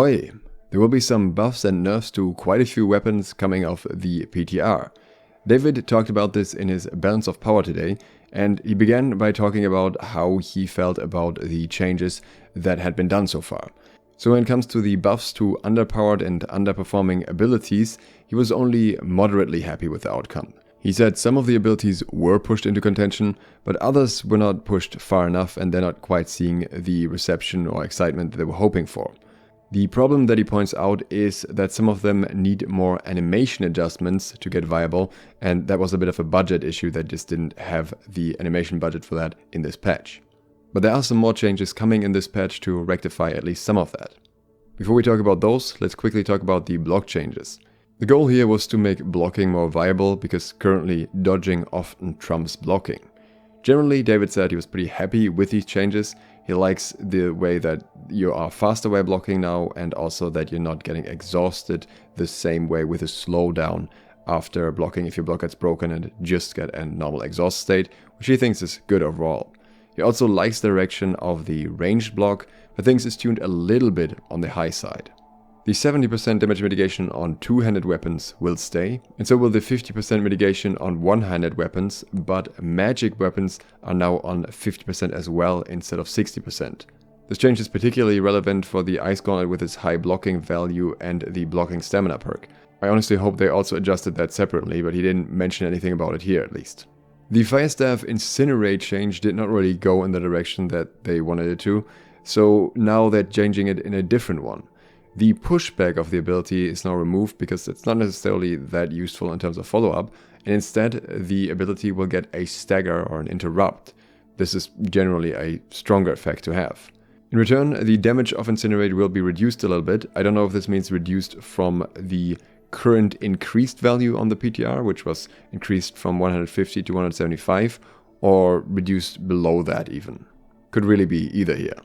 Ahoy! There will be some buffs and nerfs to quite a few weapons coming off the PTR. David talked about this in his Balance of Power today, and he began by talking about how he felt about the changes that had been done so far. So when it comes to the buffs to underpowered and underperforming abilities, he was only moderately happy with the outcome. He said some of the abilities were pushed into contention, but others were not pushed far enough and they're not quite seeing the reception or excitement that they were hoping for. The problem that he points out is that some of them need more animation adjustments to get viable, and that was a bit of a budget issue that just didn't have the animation budget for that in this patch. But there are some more changes coming in this patch to rectify at least some of that. Before we talk about those, let's quickly talk about the block changes. The goal here was to make blocking more viable because currently dodging often trumps blocking. Generally, David said he was pretty happy with these changes. He likes the way that you are faster while blocking now, and also that you're not getting exhausted the same way with a slowdown after blocking if your block gets broken and just get a normal exhaust state, which he thinks is good overall. He also likes the direction of the ranged block, but thinks it's tuned a little bit on the high side. The 70% damage mitigation on two-handed weapons will stay, and so will the 50% mitigation on one-handed weapons, but magic weapons are now on 50% as well instead of 60%. This change is particularly relevant for the Ice Gauntlet with its high blocking value and the blocking stamina perk. I honestly hope they also adjusted that separately, but he didn't mention anything about it here at least. The Fire Staff Incinerate change did not really go in the direction that they wanted it to, so now they're changing it in a different one. The pushback of the ability is now removed because it's not necessarily that useful in terms of follow-up, and instead the ability will get a stagger or an interrupt. This is generally a stronger effect to have. In return, the damage of Incinerate will be reduced a little bit. I don't know if this means reduced from the current increased value on the PTR, which was increased from 150 to 175, or reduced below that even. Could really be either here.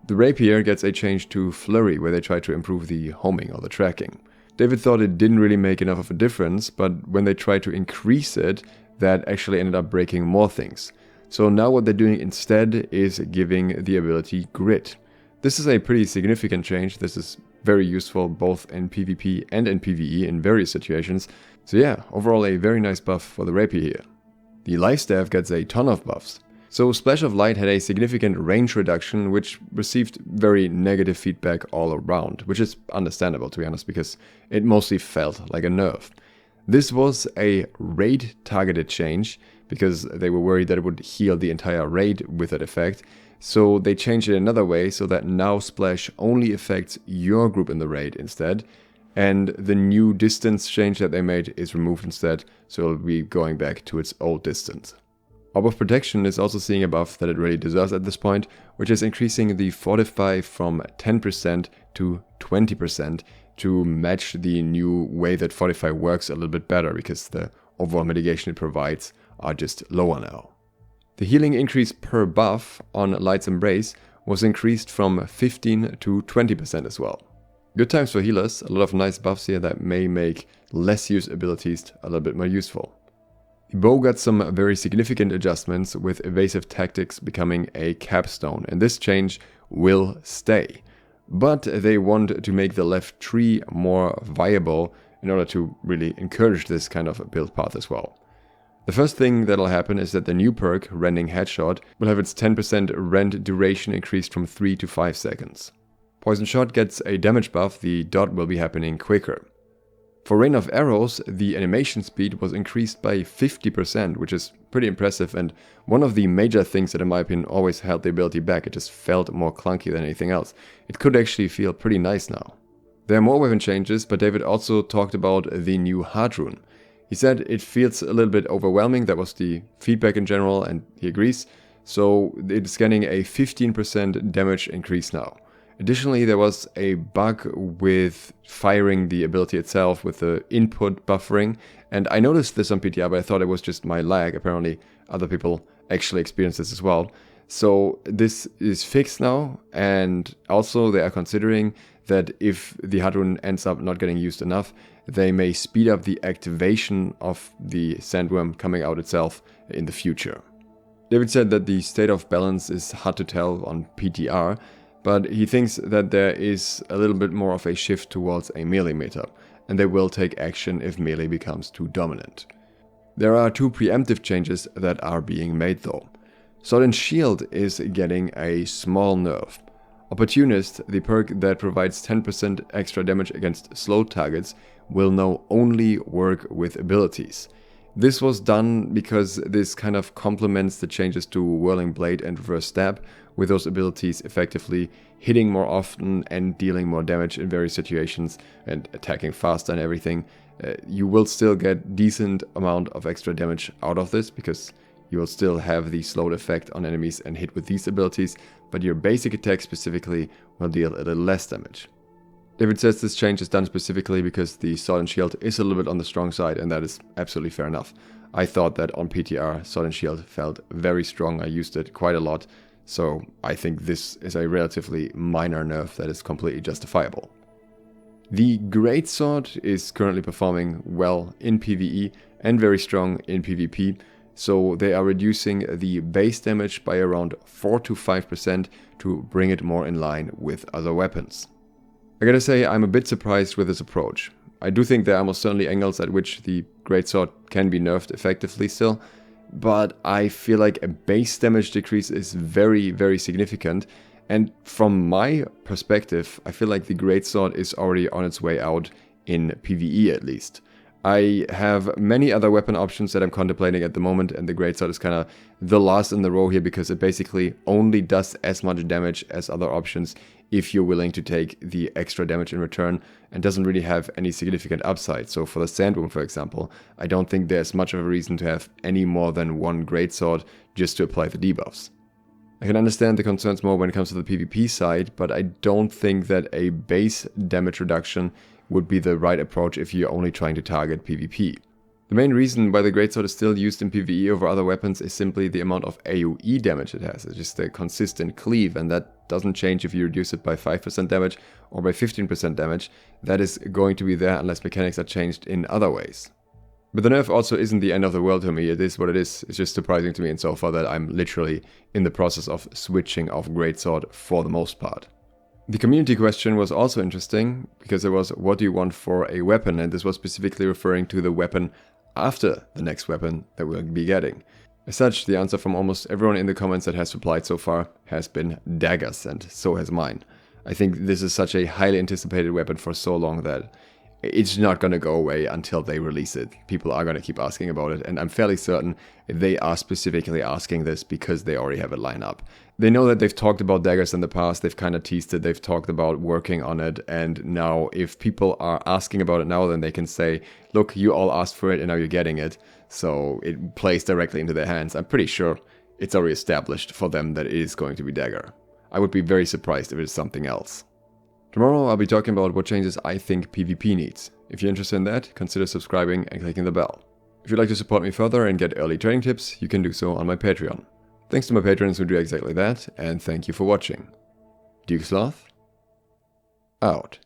The Rapier gets a change to Flurry, where they try to improve the homing or the tracking. David thought it didn't really make enough of a difference, but when they tried to increase it, that actually ended up breaking more things. So now what they're doing instead is giving the ability Grit. This is a pretty significant change. This is very useful both in PvP and in PvE in various situations. So yeah, overall a very nice buff for the Rapier here. The Life Staff gets a ton of buffs. So Splash of Light had a significant range reduction, which received very negative feedback all around, which is understandable to be honest, because it mostly felt like a nerf. This was a raid targeted change, because they were worried that it would heal the entire raid with that effect, so they changed it another way so that now Splash only affects your group in the raid instead, and the new distance change that they made is removed instead, so it'll be going back to its old distance. Orb of Protection is also seeing a buff that it really deserves at this point, which is increasing the Fortify from 10% to 20% to match the new way that Fortify works a little bit better, because the overall mitigation it provides are just lower now. The healing increase per buff on Light's Embrace was increased from 15 to 20% as well. Good times for healers, a lot of nice buffs here that may make less used abilities a little bit more useful. The Bow got some very significant adjustments, with evasive tactics becoming a capstone, and this change will stay. But they want to make the left tree more viable in order to really encourage this kind of build path as well. The first thing that'll happen is that the new perk, Rending Headshot, will have its 10% rend duration increased from 3 to 5 seconds. Poison Shot gets a damage buff, the dot will be happening quicker. For Rain of Arrows, the animation speed was increased by 50%, which is pretty impressive, and one of the major things that in my opinion always held the ability back. It just felt more clunky than anything else. It could actually feel pretty nice now. There are more weapon changes, but David also talked about the new Heartrune. He said it feels a little bit overwhelming, that was the feedback in general, and he agrees. So it's getting a 15% damage increase now. Additionally, there was a bug with firing the ability itself with the input buffering, and I noticed this on PTR, but I thought it was just my lag. Apparently other people actually experienced this as well. So this is fixed now, and also they are considering that if the Heartrune ends up not getting used enough, they may speed up the activation of the sandworm coming out itself in the future. David said that the state of balance is hard to tell on PTR, but he thinks that there is a little bit more of a shift towards a melee meta, and they will take action if melee becomes too dominant. There are two preemptive changes that are being made though. Sword and Shield is getting a small nerf. Opportunist, the perk that provides 10% extra damage against slow targets, will now only work with abilities. This was done because this kind of complements the changes to Whirling Blade and Reverse Stab, with those abilities effectively hitting more often and dealing more damage in various situations and attacking faster and everything. You will still get decent amount of extra damage out of this because you will still have the slowed effect on enemies and hit with these abilities, but your basic attack specifically will deal a little less damage. David says this change is done specifically because the Sword and Shield is a little bit on the strong side, and that is absolutely fair enough. I thought that on PTR, Sword and Shield felt very strong. I used it quite a lot, so I think this is a relatively minor nerf that is completely justifiable. The Greatsword is currently performing well in PvE and very strong in PvP, so they are reducing the base damage by around 4 to 5% to bring it more in line with other weapons. I gotta say, I'm a bit surprised with this approach. I do think there are most certainly angles at which the Greatsword can be nerfed effectively still, but I feel like a base damage decrease is very, very significant, and from my perspective, I feel like the Greatsword is already on its way out in PvE at least. I have many other weapon options that I'm contemplating at the moment, and the Greatsword is kind of the last in the row here because it basically only does as much damage as other options if you're willing to take the extra damage in return, and doesn't really have any significant upside. So for the Sandworm, for example, I don't think there's much of a reason to have any more than one Greatsword just to apply the debuffs. I can understand the concerns more when it comes to the PvP side, but I don't think that a base damage reduction would be the right approach if you're only trying to target PvP. The main reason why the Greatsword is still used in PvE over other weapons is simply the amount of AoE damage it has. It's just a consistent cleave, and that doesn't change if you reduce it by 5% damage or by 15% damage. That is going to be there unless mechanics are changed in other ways. But the nerf also isn't the end of the world to me. It is what it is. It's just surprising to me and so far that I'm literally in the process of switching off Greatsword for the most part. The community question was also interesting because there was, what do you want for a weapon? And this was specifically referring to the weapon after the next weapon that we'll be getting. As such, the answer from almost everyone in the comments that has replied so far has been daggers, and so has mine. I think this is such a highly anticipated weapon for so long that it's not going to go away until they release it. People are going to keep asking about it, and I'm fairly certain they are specifically asking this because they already have it lined up. They know that they've talked about daggers in the past, they've kind of teased it, they've talked about working on it, and now if people are asking about it now, then they can say, look, you all asked for it and now you're getting it. So it plays directly into their hands. I'm pretty sure it's already established for them that it is going to be dagger. I would be very surprised if it's something else. Tomorrow I'll be talking about what changes I think PvP needs. If you're interested in that, consider subscribing and clicking the bell. If you'd like to support me further and get early training tips, you can do so on my Patreon. Thanks to my patrons who do exactly that, and thank you for watching. SLOTH, out.